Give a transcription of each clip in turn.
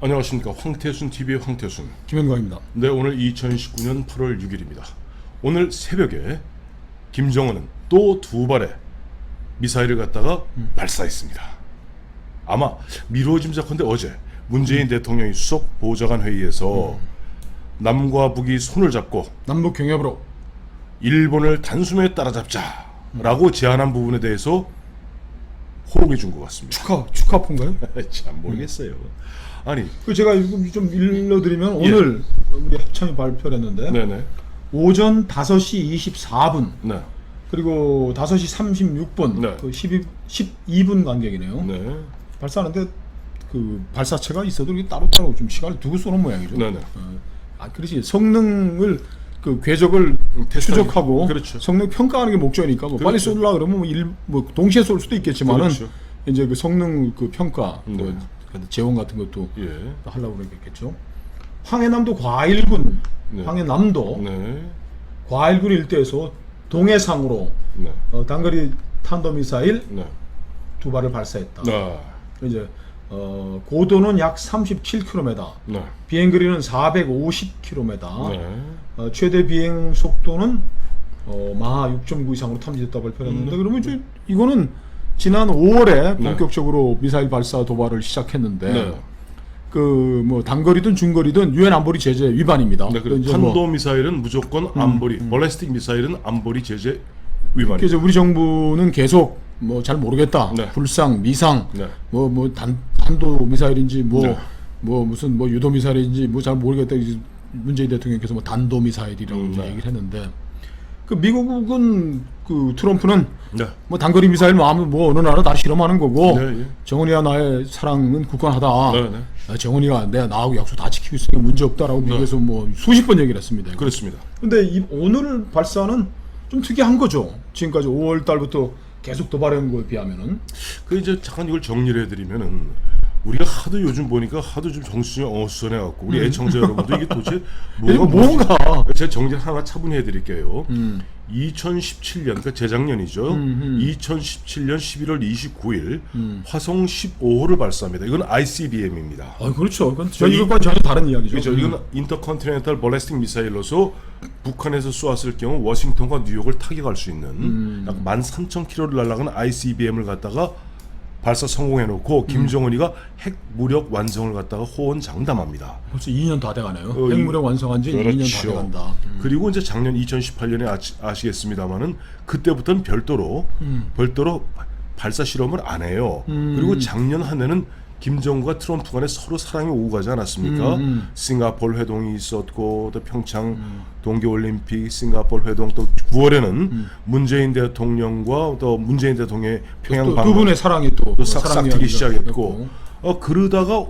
안녕하십니까. 황태순 TV의 황태순. 김현광입니다. 네, 오늘 2019년 8월 6일입니다. 오늘 새벽에 김정은은 또 두 발의 미사일을 갖다가 발사했습니다. 아마 미뤄짐작컨대 어제 문재인 대통령이 수석 보좌관 회의에서 남과 북이 손을 잡고 남북 경협으로 일본을 단숨에 따라잡자라고 제안한 부분에 대해서 호응해 준 것 같습니다. 축하폰가요? 참 모르겠어요. 아니, 그 제가 좀 일러드리면 오늘 우리 합참이 발표를 했는데 네네. 오전 5시 24분 네. 그리고 5시 36분 네. 그 12분 간격이네요. 네. 발사하는데 그 발사체가 있어도 이게 따로따로 좀 시간을 두고 쏘는 모양이죠. 네네. 그렇지. 성능을 그 궤적을 추적하고 그렇죠. 성능 평가하는 게 목적이니까 뭐 빨리 그렇죠. 쏘려고 그러면 뭐 동시에 쏠 수도 있겠지만은 그렇죠. 이제 그 성능 그 평가 네. 그 재원 같은 것도 예. 하려고 그러겠죠. 황해남도 과일군 네. 황해남도 네. 과일군 일대에서 동해상으로 네. 단거리 탄도미사일 네. 2발을 발사했다. 네. 이제 고도는 약 37km, 네. 비행거리는 450km, 네. 최대 비행 속도는 마하 6.9 이상으로 탐지됐다고 발표했는데 그러면 이제 이거는 지난 5월에 네. 본격적으로 미사일 발사 도발을 시작했는데 네. 그 뭐 단거리든 중거리든 유엔 안보리 제재 위반입니다. 네. 그리고 이제 탄도 미사일은 무조건 안보리, 발리스틱 미사일은 안보리 제재 위반입니다. 그래서 우리 정부는 계속 뭐 잘 모르겠다. 네. 불상, 미상, 네. 단도 미사일인지 네. 무슨 유도 미사일인지 뭐 잘 모르겠다. 이제 문재인 대통령께서 뭐 단도 미사일이라고 이제 네. 얘기를 했는데 그 미국은 그 트럼프는 네. 뭐 단거리 미사일 뭐 어느 나라 다 실험하는 거고 네, 예. 정은이와 나의 사랑은 굳건하다. 네, 네. 정은이가 내가 나하고 약속 다 지키고 있으니까 문제 없다라고 미국에서 뭐 수십 번 얘기를 했습니다. 그렇습니다. 근데 오늘 발사는 좀 특이한 거죠. 지금까지 5월 달부터 계속 도발한 거에 비하면은. 그 이제 잠깐 이걸 정리를 해드리면은 우리가 하도 요즘 보니까 하도 좀 정신이 어수선해 갖고 우리 애청자 여러분도 이게 도대체 뭔가 제가 정리 하나 차분히 해드릴게요. 2017년 그러니까 재작년이죠. 2017년 11월 29일 화성 15호를 발사합니다. 이건 ICBM입니다. 그렇죠. 저희 이것과 전혀 다른 이야기죠. 그렇죠. 이건 인터컨티넨탈 발리스틱 미사일로서 북한에서 쏘았을 경우 워싱턴과 뉴욕을 타격할 수 있는 약 13,000km를 날아가는 ICBM을 갖다가 발사 성공해놓고 김정은이가 핵 무력 완성을 갖다가 호언장담합니다. 벌써 2년 다 돼가네요. 핵무력 완성한 지 그렇죠. 2년 다 돼간다. 그리고 이제 작년 2018년에 아시겠습니다만은 그때부터는 별도로 발사 실험을 안 해요. 그리고 작년 한 해는 김정은과 트럼프 간에 서로 사랑이 오고 가지 않았습니까? 싱가포르 회동이 있었고 또 평창 동계올림픽 싱가포르 회동 또 9월에는 문재인 대통령과 또 문재인 대통령의 평양 또 방문 두 분의 사랑이 또 싹싹 트기 시작했고 그러다가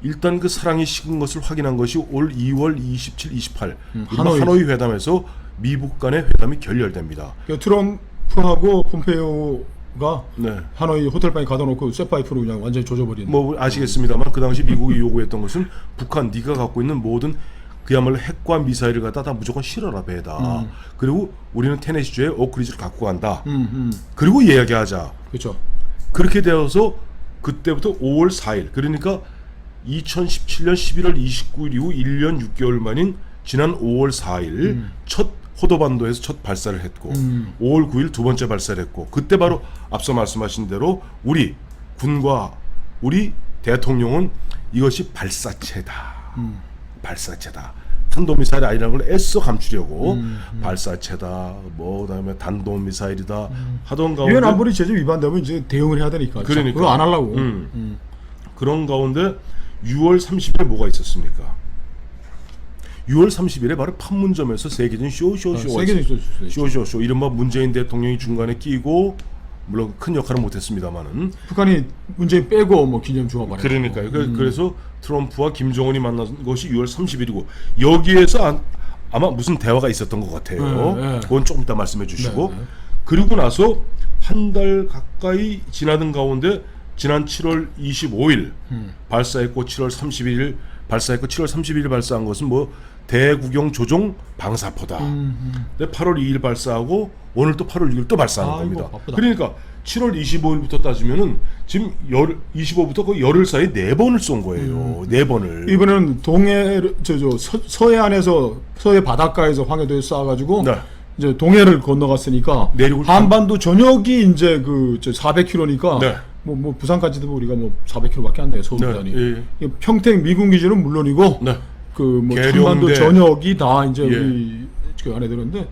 일단 그 사랑이 식은 것을 확인한 것이 올 2월 27, 28 하노이 회담에서 미국 간의 회담이 결렬됩니다. 트럼프하고 폼페이오가 네. 하노이 호텔방에 가둬놓고 쇠파이프로 그냥 완전히 조져버리는. 뭐 아시겠습니다만 그 당시 미국이 요구했던 것은 북한 네가 갖고 있는 모든 그야말로 핵과 미사일을 갖다 다 무조건 실어라 배에다. 그리고 우리는 테네시주에 오크리지를 갖고 간다. 그리고 이야기하자. 그렇죠. 그렇게 되어서 그때부터 5월 4일 그러니까 2017년 11월 29일 이후 1년 6개월 만인 지난 5월 4일 첫 호도반도에서 첫 발사를 했고 5월 9일 두 번째 발사를 했고 그때 바로 앞서 말씀하신 대로 우리 군과 우리 대통령은 이것이 발사체다. 발사체다. 탄도미사일이 아니라는 걸 애써 감추려고 발사체다. 뭐 그다음에 단도미사일이다. 하던 가운데 유엔 안보리 제재 위반되면 이제 대응을 해야 되니까. 그러니까. 그거 안 하려고. 그런 가운데 6월 30일에 뭐가 있었습니까? 6월 30일에 바로 판문점에서 세계적인 쇼 이른바 문재인 대통령이 중간에 끼고 물론 큰 역할은 못했습니다만은 북한이 문재인 빼고 뭐 기념주화 말이에요. 그러니까요. 그래서 트럼프와 김정은이 만난 것이 6월 30일이고 여기에서 아마 무슨 대화가 있었던 것 같아요. 네. 그건 조금 이따 말씀해 주시고 네. 그리고 나서 한 달 가까이 지나던 가운데 지난 7월 25일 발사했고 7월 31일 발사했고 7월 31일 발사한 것은 뭐 대구경 조종 방사포다. 근데 8월 2일 발사하고 오늘 또 8월 6일 또 발사하는 아이고, 겁니다. 바쁘다. 그러니까 7월 25일부터 따지면은 지금 25부터 거의 열흘 사이에 4번을 쏜 거예요. 4번을. 이번에는 동해 서해안에서 서해 바닷가에서 황해도에 쏴가지고 네. 이제 동해를 건너갔으니까 내륙을 한반도 전역이 이제 그 400km니까 네. 뭐 부산까지도 우리가 뭐 400km밖에 안 돼요. 서울까지. 네, 예. 평택 미군 기지는 물론이고 네. 그 뭐 계룡대. 한반도 전역이 다 이제 예. 우리 그 안에 들었는데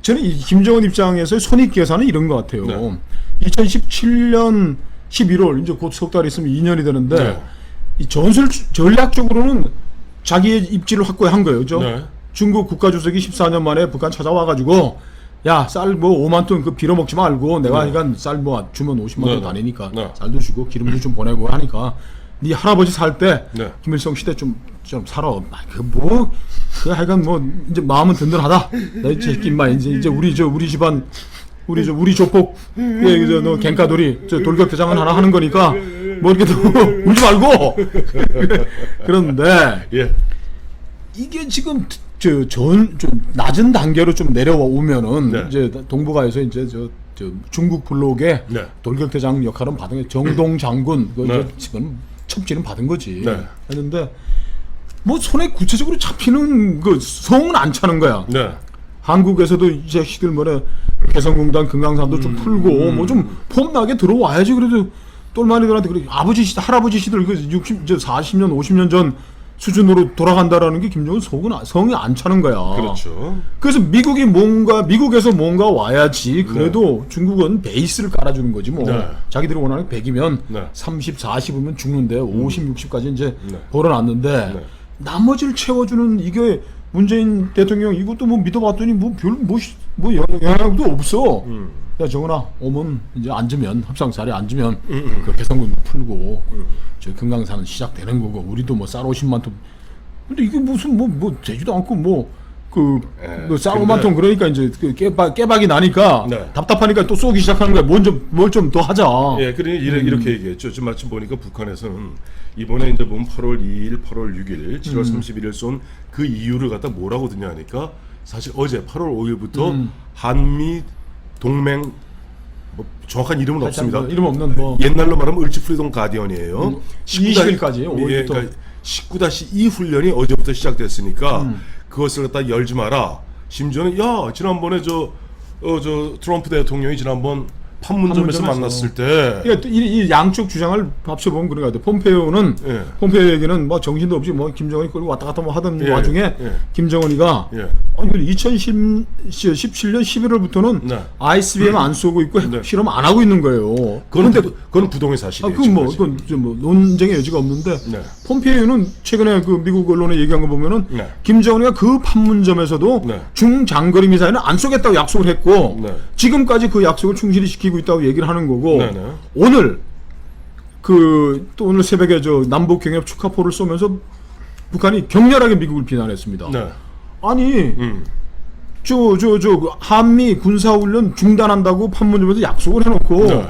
저는 이 김정은 입장에서의 손익 계산은 이런 것 같아요. 네. 2017년 11월 이제 곧 석 달 있으면 2년이 되는데 네. 이 전략적으로는 자기의 입지를 확고한 거예요. 그죠? 네. 중국 국가주석이 14년 만에 북한 찾아와가지고 야, 쌀 뭐 5만 톤 그 빌어먹지 말고 내가 그러니까 쌀 뭐 주면 50만 톤 네. 다니니까 네. 쌀도 주고 기름도 좀 보내고 하니까 네 할아버지 살 때 네. 김일성 시대 좀 살아. 그 하여간 뭐 이제 마음은 든든하다. 나 이제 인마 이제 우리 집안 우리 조폭 너 갱카돌이 저 돌격 대장은 하나 하는 거니까 뭐 이렇게 울지 말고 그런데 예. 이게 지금 좀 낮은 단계로 좀 내려오면은 네. 이제 동북아에서 이제 저 중국 블록의 네. 돌격대장 역할은 받은 게 정동 장군 그 네. 지금 첩지는 받은 거지. 네. 했는데 뭐 손에 구체적으로 잡히는 그 성은 안 차는 거야. 네. 한국에서도 이 자식들 뭐래 개성공단 금강산도 좀 풀고 뭐 좀 폼나게 들어와야지. 그래도 똘마니들한테 그래 할아버지 시들 그 40년 50년 전 수준으로 돌아간다라는 게 김정은 성이 안 차는 거야. 그렇죠. 그래서 미국에서 뭔가 와야지. 그래도 중국은 베이스를 깔아주는 거지 뭐. 네. 자기들이 원하는 100이면 네. 30, 40이면 죽는데 50, 60까지 이제 네. 벌어놨는데 네. 나머지를 채워주는 이게 문재인 대통령 이것도 뭐 믿어봤더니 뭐 영향도 없어. 야 정은아 오면 이제 앉으면 합상 자리에 앉으면 그 개성군 풀고 저 금강산은 시작되는 거고 우리도 뭐 쌀 50만 톤. 근데 이게 무슨 뭐 되지도 않고 뭐 쌀 5만 톤 그러니까 이제 그 깨박이 나니까 네. 답답하니까 또 쏘기 시작하는 거야. 뭘 좀 더 하자. 예, 그러니 이렇게 얘기했죠. 지금 마침 보니까 북한에서는 이번에 이제 보면 8월 2일, 8월 6일, 7월 31일 쏜 그 이유를 갖다 뭐라고 드냐 하니까 사실 어제 8월 5일부터 한미 동맹 뭐 정확한 이름은 없습니다. 이름 없는 뭐 옛날로 말하면 을지 프리덤 가디언이에요. 20일까지 예, 5일부터. 그러니까 19-2 훈련이 어제부터 시작됐으니까 그것을 갖다 열지 마라. 심지어는 지난번에 저 트럼프 대통령이 지난번 판문점에서 만났을 때 그러니까 이 양쪽 주장을 합쳐보면 그런 것 같아요. 폼페이오는 예. 폼페이오 얘기는 뭐 정신도 없이 뭐 김정은이 끌고 왔다 갔다 뭐 하던 예, 와중에 예. 김정은이가 예. 2017년 11월부터는 네. ICBM 안 쏘고 있고 네. 실험 안 하고 있는 거예요. 그건 부동의 사실이에요. 그건 뭐 논쟁의 여지가 없는데 네. 폼페이오는 최근에 그 미국 언론에 얘기한 거 보면은 네. 김정은이가 그 판문점에서도 네. 중장거리 미사일은 안 쏘겠다고 약속을 했고 네. 지금까지 그 약속을 충실히 지키고 있다고 얘기를 하는 거고 네, 네. 오늘 또 오늘 새벽에 저 남북 경협 축하포를 쏘면서 북한이 격렬하게 미국을 비난했습니다. 네. 아니 저 한미 군사훈련 중단한다고 판문점에서 약속을 해놓고 네.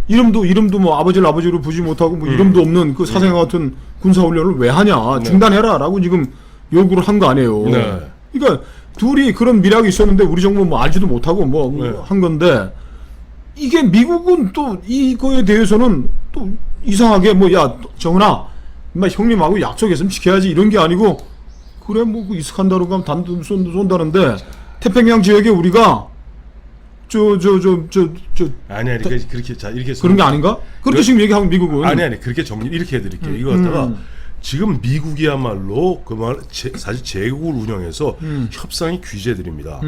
이름도 뭐 아버지를 아버지로 부지 못하고 뭐 이름도 없는 그 사생아 같은 군사훈련을 왜 하냐 중단해라라고 지금 요구를 한 거 아니에요. 네. 그러니까 둘이 그런 미락이 있었는데 우리 정부는 뭐 알지도 못하고 뭐 한 건데 이게 미국은 또 이거에 대해서는 또 이상하게 뭐 야 정은아 인마 형님하고 약속했으면 지켜야지 이런 게 아니고 그래 뭐 그 이스칸다르 가면 단도 쏜다는데 태평양 지역에 우리가 아니 그렇게 자 이렇게 그런 게 아닌가? 그렇게 지금 얘기하고 미국은 아니 그렇게 정리 이렇게 해드릴게요. 이거 갖다가 지금 미국이야말로 사실 제국을 운영해서 협상이 귀재들입니다.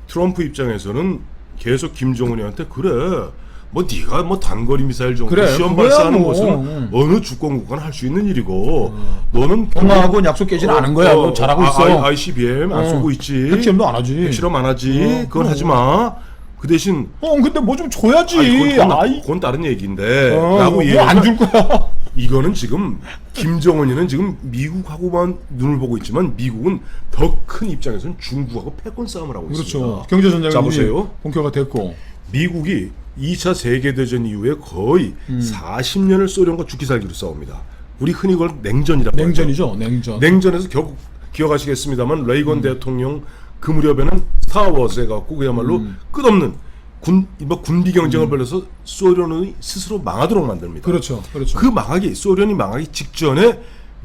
트럼프 입장에서는 계속 김정은이한테 그래 뭐 네가 뭐 단거리 미사일 정도 그래, 시험 그거야 발사하는 뭐. 것은 어느 주권 국가는 할 수 있는 일이고 너는 엄마하고는 약속 깨지는 않은 거야. 너 잘하고 있어. ICBM 안 쏘고 있지. 핵실험도 안 하지. 핵실험 안 하지. 그건 하지 마. 그 대신 근데 뭐 좀 줘야지. 그건 다른 얘기인데 라고 뭐 안 줄 거야. 이거는 지금 김정은이는 지금 미국하고만 눈을 보고 있지만 미국은 더 큰 입장에서는 중국하고 패권 싸움을 하고 있습니다. 그렇죠. 경제 전쟁이 자 보세요. 본격화 됐고 미국이 2차 세계대전 이후에 거의 40년을 소련과 죽기 살기로 싸웁니다. 우리 흔히 그걸 냉전이라고 하죠. 냉전이죠. 냉전. 냉전에서 결국 기억하시겠습니다만 레이건 대통령 그 무렵에는 스타워즈 해갖고 그야말로 끝없는 군비 경쟁을 벌여서 소련이 스스로 망하도록 만듭니다. 그렇죠. 그렇죠. 그 소련이 망하기 직전에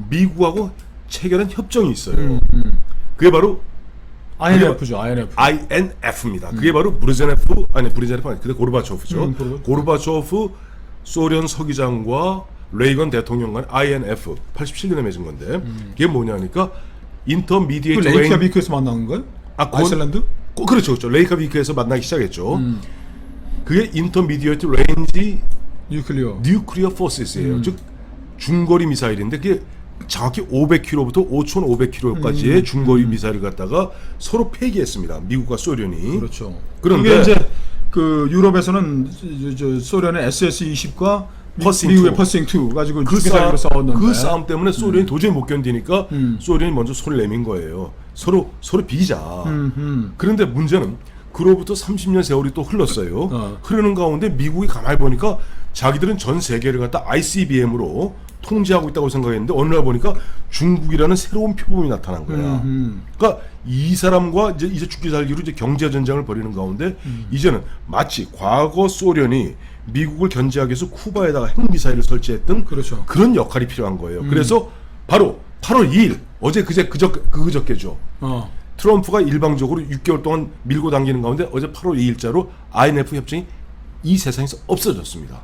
미국하고 체결한 협정이 있어요. 그게 바로 INF죠. INF. INF입니다. 그게 바로 브레제네프 아니 그때 고르바초프죠. 고르바초프 소련 서기장과 레이건 대통령 간 INF 87년에 맺은 건데 그게 뭐냐니까 인터미디에이트 그 레이캬비크에서 만난 거예요? 아이슬란드? 그렇죠. 레이캬비크에서 만나기 시작했죠. 그게 인터미디에이트 레인지 뉴클리어 포스예요. 즉 중거리 미사일인데 그게 정확히 500km부터 5,500km까지의 중거리 미사일을 갖다가 서로 폐기했습니다. 미국과 소련이. 그렇죠. 그런데 그게 이제 그 유럽에서는 소련의 SS-20과 미국의 퍼싱2 가지고 그 싸웠는데 그 싸움 때문에 소련이 도저히 못 견디니까 소련이 먼저 손을 내민 거예요. 서로 비자. 그런데 문제는 그로부터 30년 세월이 또 흘렀어요. 흐르는 가운데 미국이 가만히 보니까 자기들은 전 세계를 갖다 ICBM으로 통제하고 있다고 생각했는데 어느 날 보니까 중국이라는 새로운 표범이 나타난 거야. 그러니까 이 사람과 이제 죽기 살기로 이제 경제 전쟁을 벌이는 가운데 이제는 마치 과거 소련이 미국을 견제하기 위해서 쿠바에다가 핵미사일을 설치했던 그렇죠. 그런 역할이 필요한 거예요. 그래서 바로 8월 2일 어제 그저께죠. 트럼프가 일방적으로 6개월 동안 밀고 당기는 가운데 어제 8월 2일자로 INF 협정이 이 세상에서 없어졌습니다.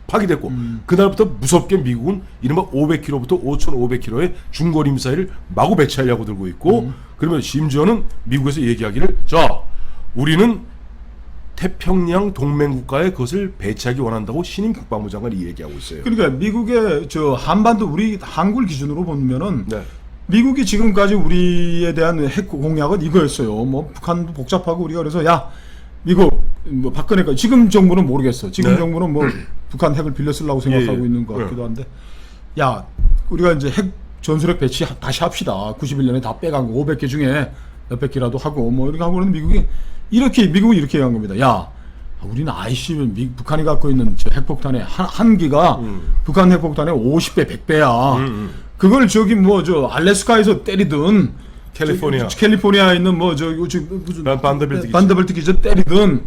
파기됐고 그날부터 무섭게 미국은 이른바 500km부터 5,500km의 중거리 미사일을 마구 배치하려고 들고 있고 그러면 심지어는 미국에서 얘기하기를 자 우리는 태평양 동맹국가에 그것을 배치하기 원한다고 신임 국방부 장관이 얘기하고 있어요. 그러니까 미국의 저 한반도 우리 한국을 기준으로 보면은 네. 미국이 지금까지 우리에 대한 핵 공약은 이거였어요. 뭐 북한도 복잡하고 우리가 그래서 야 미국 뭐 박근혜가 지금 정부는 모르겠어. 지금 네. 정부는 뭐 북한 핵을 빌려 쓰려고 생각하고 예, 예. 있는 것 같기도 한데 야 우리가 이제 핵 전술핵 배치 다시 합시다. 91년에 다 빼간 거 500개 중에 몇백 개라도 하고 뭐 이렇게 하고는 미국은 이렇게 한 겁니다. 야 우리는 ICBM 북한이 갖고 있는 저 핵폭탄의 한 기가 북한 핵폭탄의 50배 100배야. 그걸 저기 뭐 저 알래스카에서 때리든 캘리포니아에 있는 뭐 저 무슨 반더빌트 기저 때리든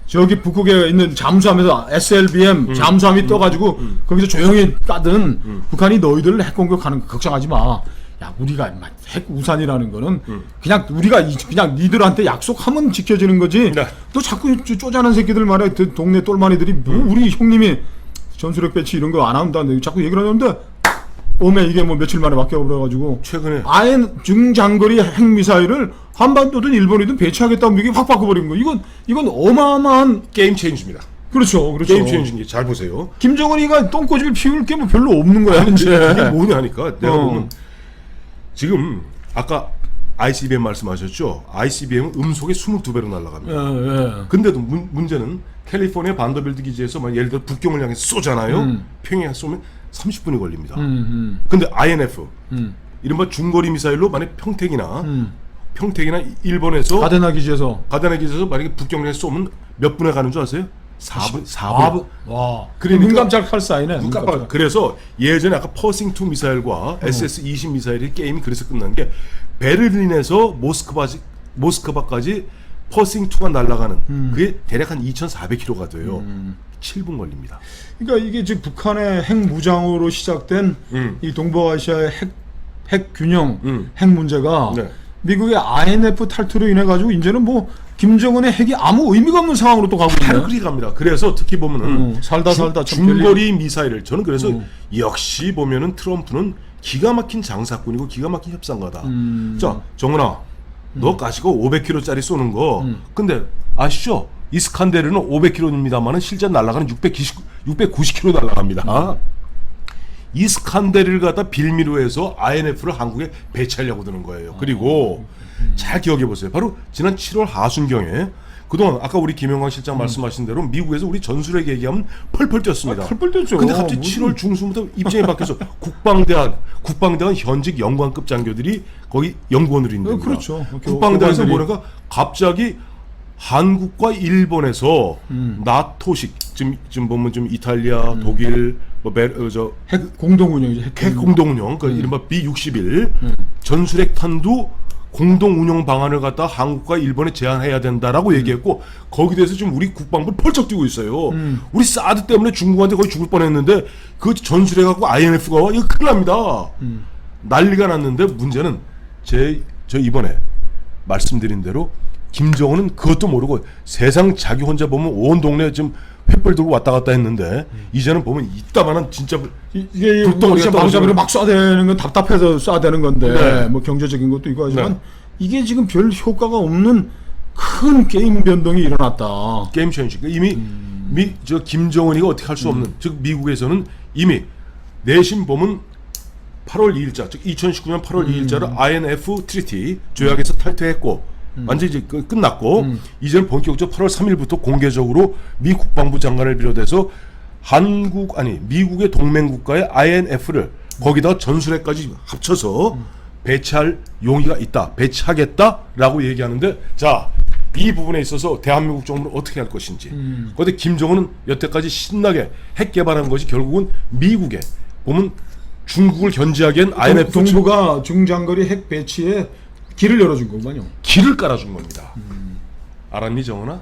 저기 북극에 있는 잠수함에서 SLBM 잠수함이 떠가지고 거기서 조용히 까든 북한이 너희들을 핵 공격하는 거 걱정하지 마. 야 우리가 핵 우산이라는 거는 그냥 우리가 그냥 니들한테 약속하면 지켜지는 거지. 네. 또 자꾸 쪼잔한 새끼들 말이야. 동네 똘마니들이 뭐 우리 형님이 전술핵 배치 이런 거 안 한다. 자꾸 얘기를 하는데 오메 이게 뭐 며칠 만에 바뀌어버려가지고 최근에 아예 중장거리 핵미사일을 한반도든 일본이든 배치하겠다고 미국이 확 바꿔버린 거. 이건 어마어마한 게임 체인지입니다. 그렇죠. 게임 체인지인지 잘 보세요. 김정은이가 똥꼬집을 피울 게 뭐 별로 없는 거야 이제. 이게 뭐냐니까 내가 보면 지금 아까 ICBM 말씀하셨죠. ICBM은 음속에 22배로 날아갑니다. 근데도 문제는 캘리포니아 반더빌트 기지에서 막 예를 들어 북경을 향해 쏘잖아요. 평양에 쏘면 30분이 걸립니다. 근데 INF 이른바 중거리 미사일로 만약 평택이나 일본에서 가데나 기지에서 만약에 북경을 쏘면 몇 분에 가는 줄 아세요? 4분. 와. 그러니까 눈 깜짝할 사이네. 눈 깜짝. 그래서 예전에 아까 퍼싱2 미사일과 SS-20 미사일의 게임이 그래서 끝난 게 베를린에서 모스크바까지 퍼싱2가 날아가는 그게 대략 한 2,400km가 돼요. 7분 걸립니다. 그러니까 이게 지금 북한의 핵 무장으로 시작된 이 동북아시아의 핵 균형, 핵 문제가 네. 미국의 INF 탈퇴로 인해 가지고 이제는 뭐 김정은의 핵이 아무 의미가 없는 상황으로 또 가고 바로 있네. 그리 갑니다. 그래서 특히 보면은 살다 참 중거리 미사일을 저는 그래서 역시 보면은 트럼프는 기가 막힌 장사꾼이고 기가 막힌 협상가다. 자, 정은아, 너 가지고 500km짜리 쏘는 거. 근데 아시죠? 이스칸데르는 500km입니다만은 실제 날아가는 690km 날아갑니다. 이스칸데르를 갖다 빌미로 해서 INF를 한국에 배치하려고 드는 거예요. 그리고 잘 기억해 보세요. 바로 지난 7월 하순경에 그동안 아까 우리 김영광 실장 말씀하신 대로 미국에서 우리 전술핵 얘기하면 펄펄 뛰었습니다. 펄펄 뛰었죠. 근데 갑자기 7월 중순부터 입장이 바뀌어서 국방대학 현직 영관급 장교들이 거기 연구원으로 있는 겁니다. 그렇죠. 국방대학에서 뭐랄까 갑자기 한국과 일본에서 나토식 지금 보면 좀 이탈리아, 독일, 핵 공동 운영이죠. 핵 공동 운영, 그 이른바 B-61 전술핵탄두 공동 운영 방안을 갖다 한국과 일본에 제안해야 된다라고 얘기했고 거기에 대해서 지금 우리 국방부 펄쩍 뛰고 있어요. 우리 사드 때문에 중국한테 거의 죽을 뻔했는데 그 전술핵하고 INF가 와 이거 큰일 납니다. 난리가 났는데 문제는 저 이번에 말씀드린 대로 김정은은 그것도 모르고 세상 자기 혼자 보면 온 동네 지금 횃불 들고 왔다 갔다 했는데 이제는 보면 이따만한 진짜 이게 불덩어리가 방사비를 막 쏴대는 건 답답해서 쏴대는 건데 네. 뭐 경제적인 것도 이거 하지만 네. 이게 지금 별 효과가 없는 큰 게임 변동이 일어났다. 게임 체인지. 이미 저 김정은이가 어떻게 할 수 없는 즉 미국에서는 이미 내심 보면 8월 2일자 즉 2019년 8월 2일자로 INF 트리티 조약에서 탈퇴했고 완전히 이제 끝났고 이제는 본격적으로 8월 3일부터 공개적으로 미 국방부 장관을 비롯해서 미국의 동맹국가의 INF를 거기다가 전술핵까지 합쳐서 배치할 용의가 있다, 배치하겠다라고 얘기하는데 자, 이 부분에 있어서 대한민국 정부는 어떻게 할 것인지. 그런데 김정은은 여태까지 신나게 핵 개발한 것이 결국은 미국에 보면 중국을 견제하기엔 INF 정부가 중장거리 핵 배치에 길을 열어준 거군요. 길을 깔아준 겁니다. 알았니 정은아?